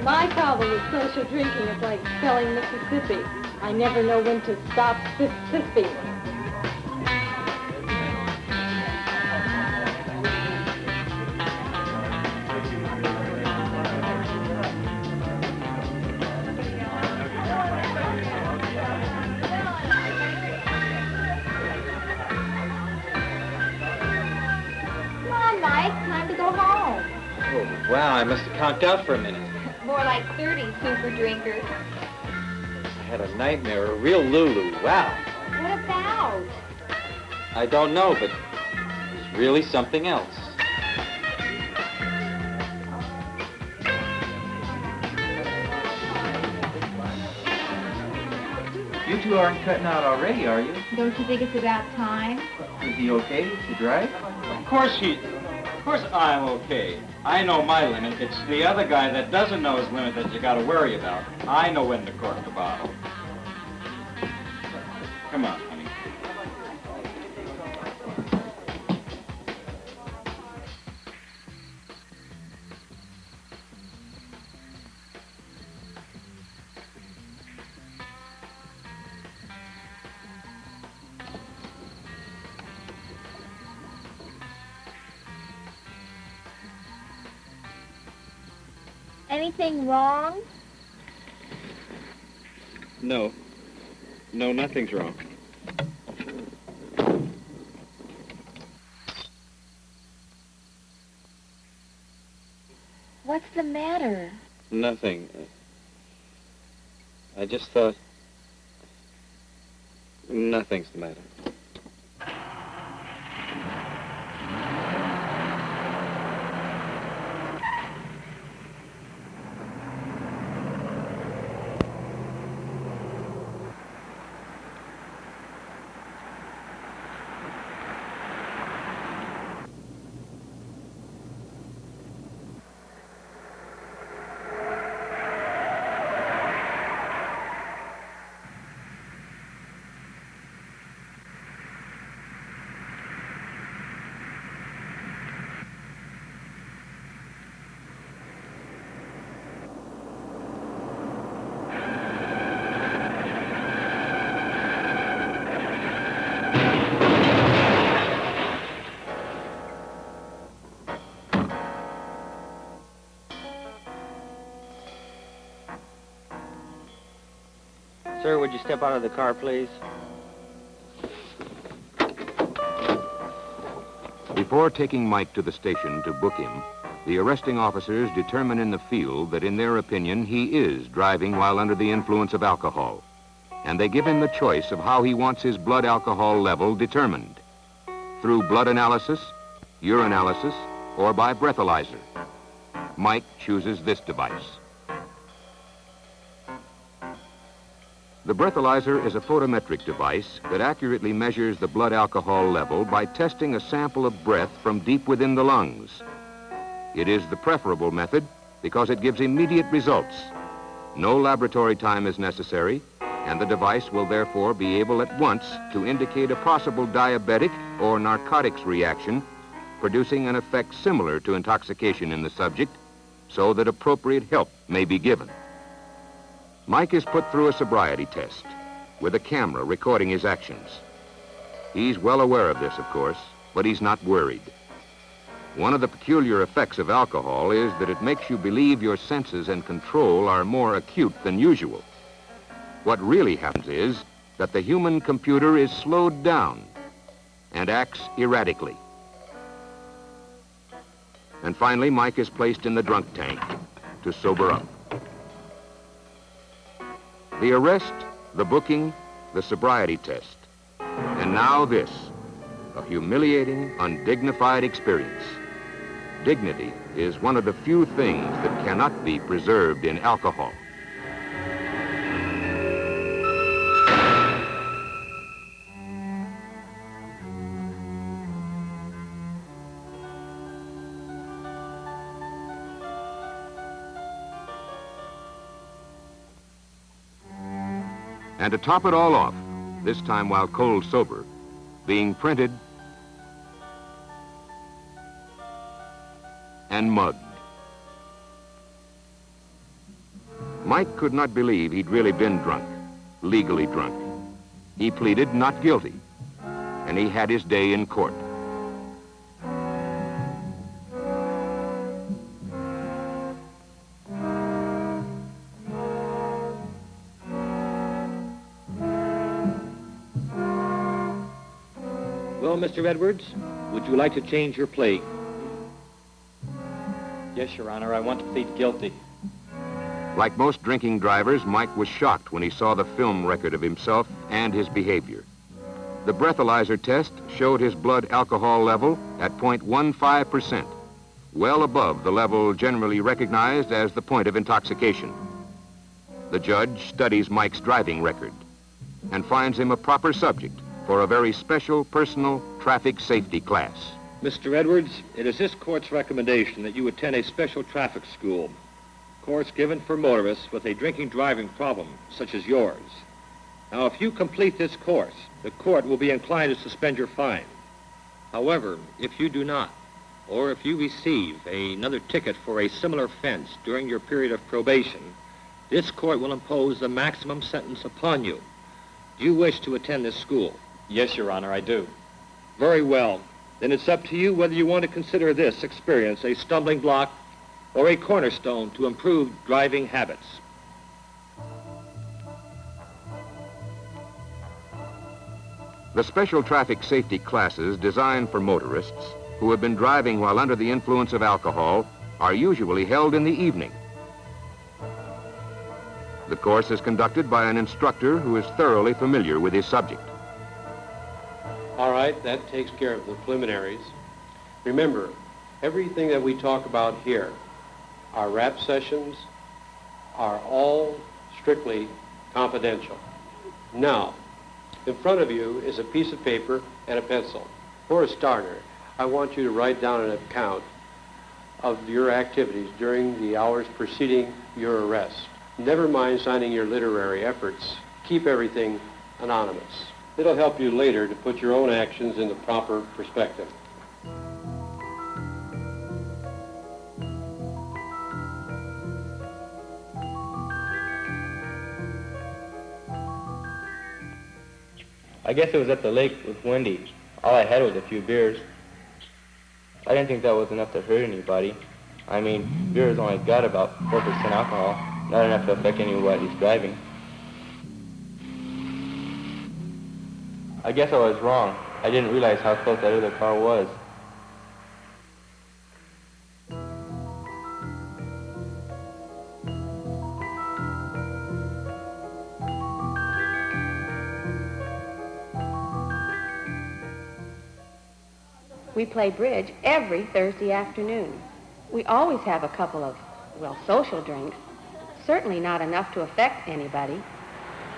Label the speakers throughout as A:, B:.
A: My problem with social drinking is like spelling Mississippi. I never know when to stop sipping.
B: Come on, Mike. Time to go home.
C: Oh, wow, I must have conked out for a minute.
B: More like 30 super drinkers.
C: I had a nightmare, a real Lulu. Wow.
B: What about?
C: I don't know, but it was really something else.
D: You two aren't cutting out already, are you?
B: Don't you think it's about time?
D: Is he okay to drive?
C: Of course I'm okay. I know my limit. It's the other guy that doesn't know his limit that you gotta worry about. I know when to cork the bottle. Come on, honey.
B: Anything wrong?
C: No, nothing's wrong.
B: What's the matter?
C: Nothing. I just thought... Nothing's the matter. Sir, would you step out of the car, please?
E: Before taking Mike to the station to book him, the arresting officers determine in the field that, in their opinion, he is driving while under the influence of alcohol. And they give him the choice of how he wants his blood alcohol level determined: through blood analysis, urinalysis, or by breathalyzer. Mike chooses this device. The breathalyzer is a photometric device that accurately measures the blood alcohol level by testing a sample of breath from deep within the lungs. It is the preferable method because it gives immediate results. No laboratory time is necessary, and the device will therefore be able at once to indicate a possible diabetic or narcotics reaction, producing an effect similar to intoxication in the subject, so that appropriate help may be given. Mike is put through a sobriety test with a camera recording his actions. He's well aware of this, of course, but he's not worried. One of the peculiar effects of alcohol is that it makes you believe your senses and control are more acute than usual. What really happens is that the human computer is slowed down and acts erratically. And finally, Mike is placed in the drunk tank to sober up. The arrest, the booking, the sobriety test, and now this, a humiliating, undignified experience. Dignity is one of the few things that cannot be preserved in alcohol. And to top it all off, this time while cold sober, being printed and mugged. Mike could not believe he'd really been drunk, legally drunk. He pleaded not guilty, and he had his day in court.
F: Well, Mr. Edwards, would you like to change your plea?
C: Yes, Your Honor, I want to plead guilty.
E: Like most drinking drivers, Mike was shocked when he saw the film record of himself and his behavior. The breathalyzer test showed his blood alcohol level at 0.15%, well above the level generally recognized as the point of intoxication. The judge studies Mike's driving record and finds him a proper subject for a very special personal traffic safety class.
F: Mr. Edwards, it is this court's recommendation that you attend a special traffic school, course given for motorists with a drinking driving problem, such as yours. Now, if you complete this course, the court will be inclined to suspend your fine. However, if you do not, or if you receive another ticket for a similar offense during your period of probation, this court will impose the maximum sentence upon you. Do you wish to attend this school?
C: Yes, Your Honor, I do.
F: Very well. Then it's up to you whether you want to consider this experience a stumbling block or a cornerstone to improve driving habits.
E: The special traffic safety classes designed for motorists who have been driving while under the influence of alcohol are usually held in the evening. The course is conducted by an instructor who is thoroughly familiar with his subject.
G: All right, that takes care of the preliminaries. Remember, everything that we talk about here, our rap sessions, are all strictly confidential. Now, in front of you is a piece of paper and a pencil. For a starter, I want you to write down an account of your activities during the hours preceding your arrest. Never mind signing your literary efforts. Keep everything anonymous. It'll help you later to put your own actions in the proper perspective.
H: I guess it was at the lake with Wendy. All I had was a few beers. I didn't think that was enough to hurt anybody. I mean, beer's only got about 4% alcohol, not enough to affect anybody's driving. I guess I was wrong. I didn't realize how close that other car was.
I: We play bridge every Thursday afternoon. We always have a couple of, well, social drinks. Certainly not enough to affect anybody.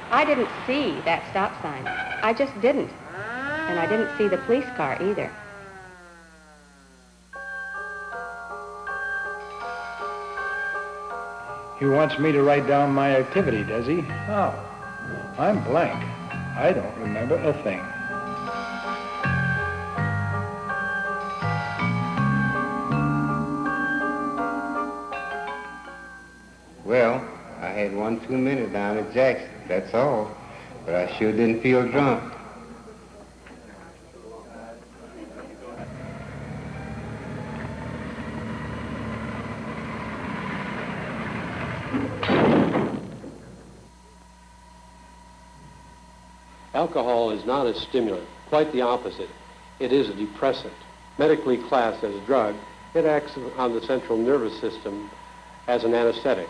I: I didn't see that stop sign. I just didn't. And I didn't see the police car either.
J: He wants me to write down my activity, does he? Oh, I'm blank. I don't remember a thing.
K: Well, I had 1 2 minutes down at Jackson, that's all. But I sure didn't feel drunk.
G: Alcohol is not a stimulant, quite the opposite. It is a depressant. Medically classed as a drug, it acts on the central nervous system as an anesthetic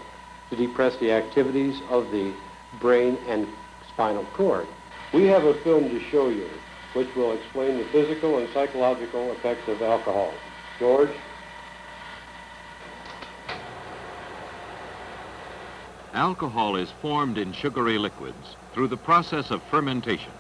G: to depress the activities of the brain and spinal cord. We have a film to show you which will explain the physical and psychological effects of alcohol. George?
E: Alcohol is formed in sugary liquids through the process of fermentation,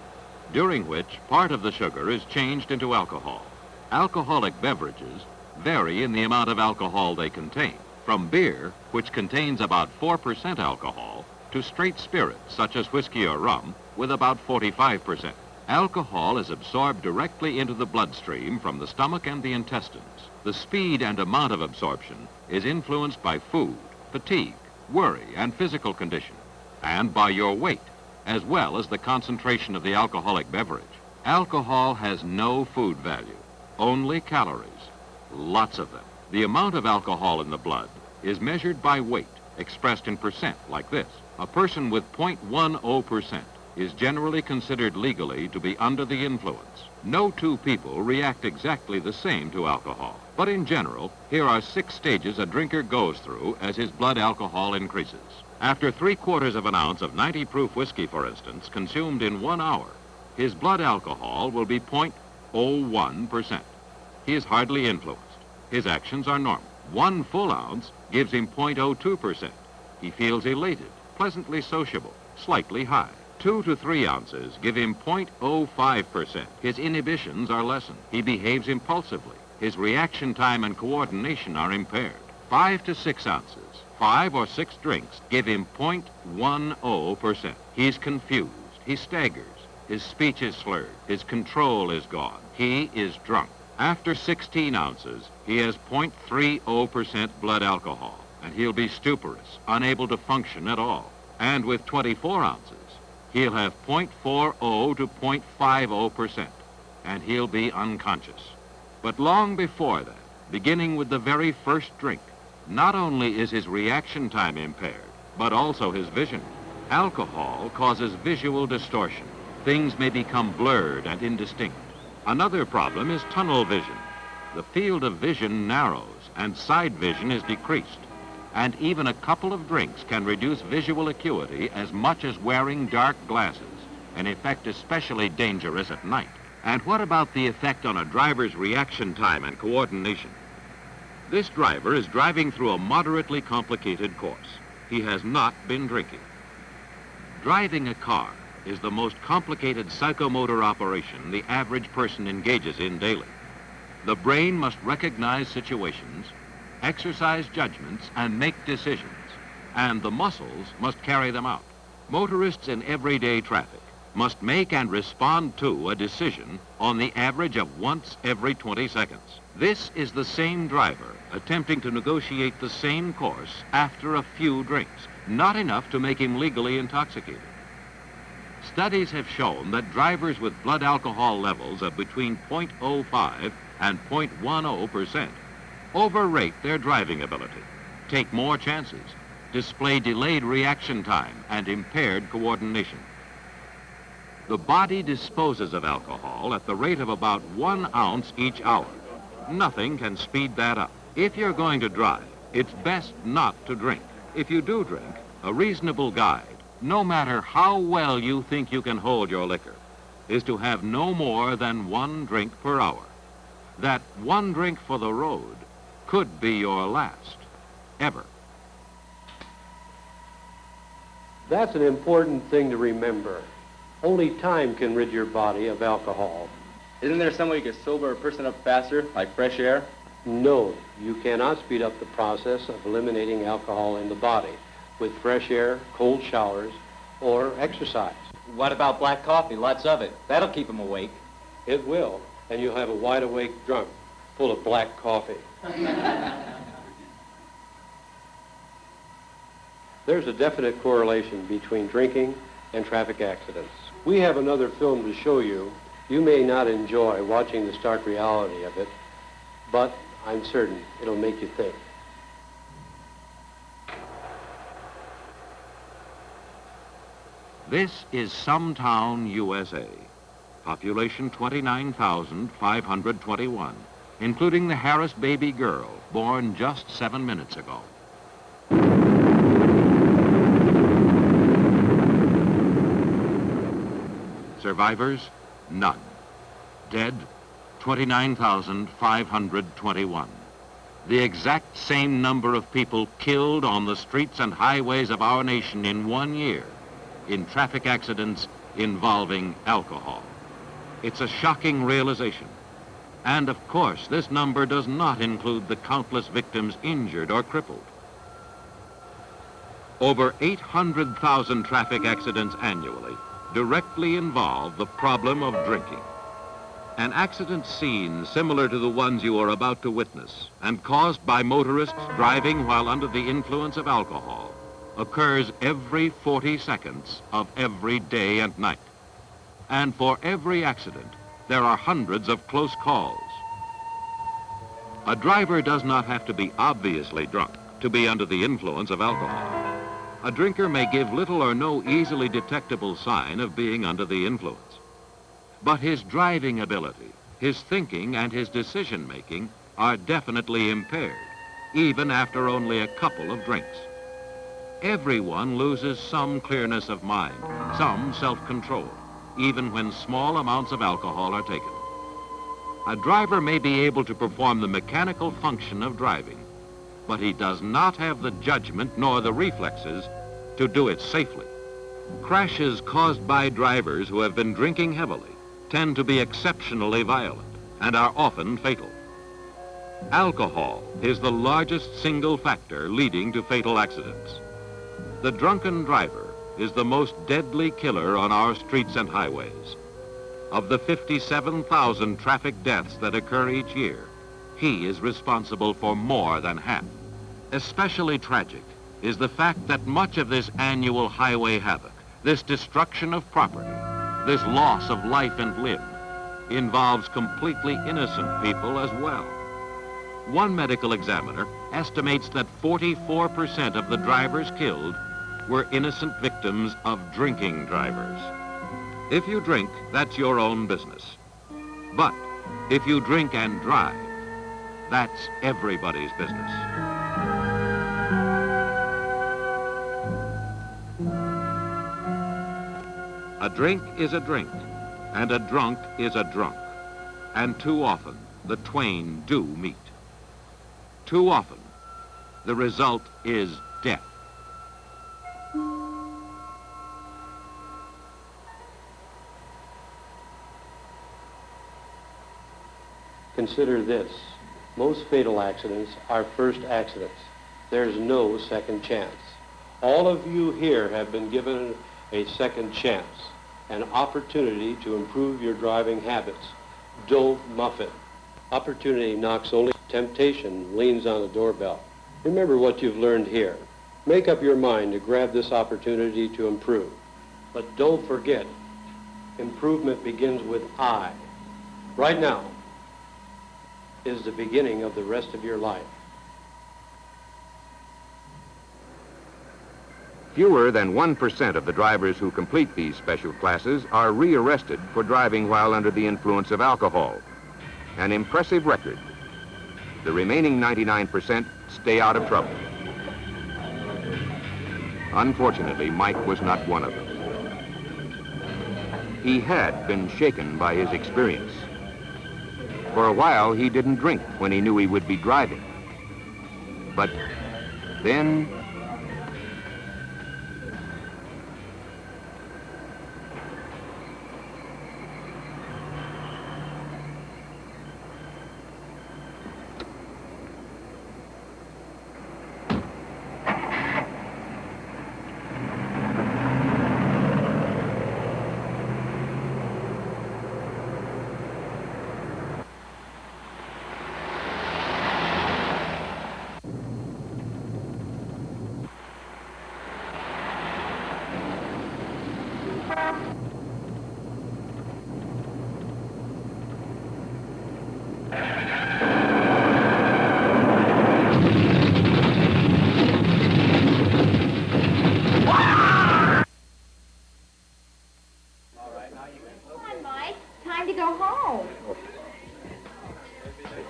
E: during which part of the sugar is changed into alcohol. Alcoholic beverages vary in the amount of alcohol they contain, from beer, which contains about 4% alcohol, to straight spirits, such as whiskey or rum, with about 45%. Alcohol is absorbed directly into the bloodstream from the stomach and the intestines. The speed and amount of absorption is influenced by food, fatigue, worry, and physical condition, and by your weight, as well as the concentration of the alcoholic beverage. Alcohol has no food value, only calories, lots of them. The amount of alcohol in the blood is measured by weight, expressed in percent, like this. A person with 0.10% is generally considered legally to be under the influence. No two people react exactly the same to alcohol, but in general, here are 6 stages a drinker goes through as his blood alcohol increases. After 3/4 of an ounce of 90 proof whiskey, for instance, consumed in 1 hour, his blood alcohol will be 0.01%. He is hardly influenced. His actions are normal. 1 full ounce gives him 0.02%. He feels elated, pleasantly sociable, slightly high. 2 to 3 ounces give him 0.05%. His inhibitions are lessened. He behaves impulsively. His reaction time and coordination are impaired. 5 to 6 ounces, 5 or 6 drinks give him 0.10%. He's confused. He staggers. His speech is slurred. His control is gone. He is drunk. After 16 ounces, he has 0.30% blood alcohol, and he'll be stuporous, unable to function at all. And with 24 ounces, he'll have 0.40 to 0.50%, and he'll be unconscious. But long before that, beginning with the very first drink, not only is his reaction time impaired, but also his vision. Alcohol causes visual distortion. Things may become blurred and indistinct. Another problem is tunnel vision. The field of vision narrows and side vision is decreased. And even a couple of drinks can reduce visual acuity as much as wearing dark glasses, an effect especially dangerous at night. And what about the effect on a driver's reaction time and coordination? This driver is driving through a moderately complicated course. He has not been drinking. Driving a car is the most complicated psychomotor operation the average person engages in daily. The brain must recognize situations, exercise judgments, and make decisions, and the muscles must carry them out. Motorists in everyday traffic must make and respond to a decision on the average of once every 20 seconds. This is the same driver attempting to negotiate the same course after a few drinks, not enough to make him legally intoxicated. Studies have shown that drivers with blood alcohol levels of between 0.05 and 0.10% overrate their driving ability, take more chances, display delayed reaction time, and impaired coordination. The body disposes of alcohol at the rate of about 1 ounce each hour. Nothing can speed that up. If you're going to drive, it's best not to drink. If you do drink, a reasonable guide, no matter how well you think you can hold your liquor, is to have no more than 1 drink per hour. That 1 drink for the road could be your last, ever.
G: That's an important thing to remember. Only time can rid your body of alcohol.
H: Isn't there some way you could sober a person up faster, like fresh air?
G: No, you cannot speed up the process of eliminating alcohol in the body with fresh air, cold showers, or exercise.
C: What about black coffee? Lots of it. That'll keep him awake.
G: It will, and you'll have a wide-awake drunk full of black coffee. There's a definite correlation between drinking and traffic accidents. We have another film to show you. You may not enjoy watching the stark reality of it, but I'm certain it'll make you think.
E: This is some town, USA. Population 29,521, including the Harris baby girl, born just 7 minutes ago. Survivors? None. Dead? 29,521. The exact same number of people killed on the streets and highways of our nation in 1 year in traffic accidents involving alcohol. It's a shocking realization. And of course, this number does not include the countless victims injured or crippled. Over 800,000 traffic accidents annually directly involve the problem of drinking. An accident scene similar to the ones you are about to witness and caused by motorists driving while under the influence of alcohol occurs every 40 seconds of every day and night. And for every accident, there are hundreds of close calls. A driver does not have to be obviously drunk to be under the influence of alcohol. A drinker may give little or no easily detectable sign of being under the influence. But his driving ability, his thinking, and his decision-making are definitely impaired, even after only a couple of drinks. Everyone loses some clearness of mind, some self-control, even when small amounts of alcohol are taken. A driver may be able to perform the mechanical function of driving, but he does not have the judgment nor the reflexes to do it safely. Crashes caused by drivers who have been drinking heavily tend to be exceptionally violent and are often fatal. Alcohol is the largest single factor leading to fatal accidents. The drunken driver is the most deadly killer on our streets and highways. Of the 57,000 traffic deaths that occur each year, he is responsible for more than half. Especially tragic is the fact that much of this annual highway havoc, this destruction of property, this loss of life and limb, involves completely innocent people as well. One medical examiner estimates that 44% of the drivers killed were innocent victims of drinking drivers. If you drink, that's your own business. But if you drink and drive, that's everybody's business. A drink is a drink, and a drunk is a drunk. And too often, the twain do meet. Too often, the result is death.
G: Consider this. Most fatal accidents are first accidents. There's no second chance. All of you here have been given a second chance, an opportunity to improve your driving habits. Don't muff it. Opportunity knocks only. Temptation leans on the doorbell. Remember what you've learned here. Make up your mind to grab this opportunity to improve. But don't forget, improvement begins with I. Right now is the beginning of the rest of your life.
E: Fewer than 1% of the drivers who complete these special classes are rearrested for driving while under the influence of alcohol. An impressive record. The remaining 99% stay out of trouble. Unfortunately, Mike was not one of them. He had been shaken by his experience. For a while, he didn't drink when he knew he would be driving. But then,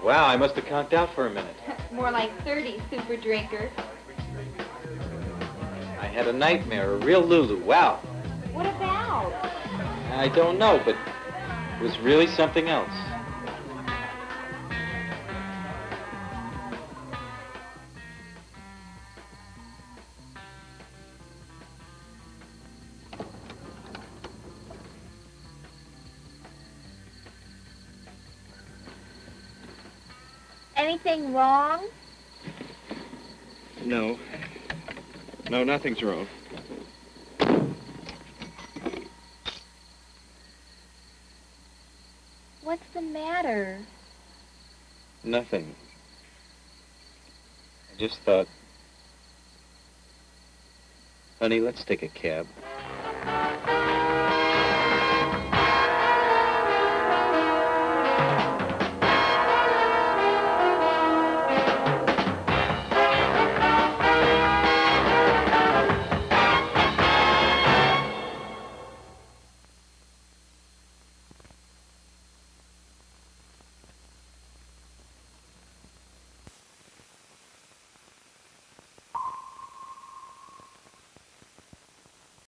C: Wow, I must have conked out for a minute.
B: More like 30, super drinker.
C: I had a nightmare, a real Lulu. Wow.
B: What about?
C: I don't know, but it was really something else.
B: Anything wrong?
C: No. No, nothing's wrong.
B: What's the matter?
C: Nothing. I just thought... Honey, let's take a cab.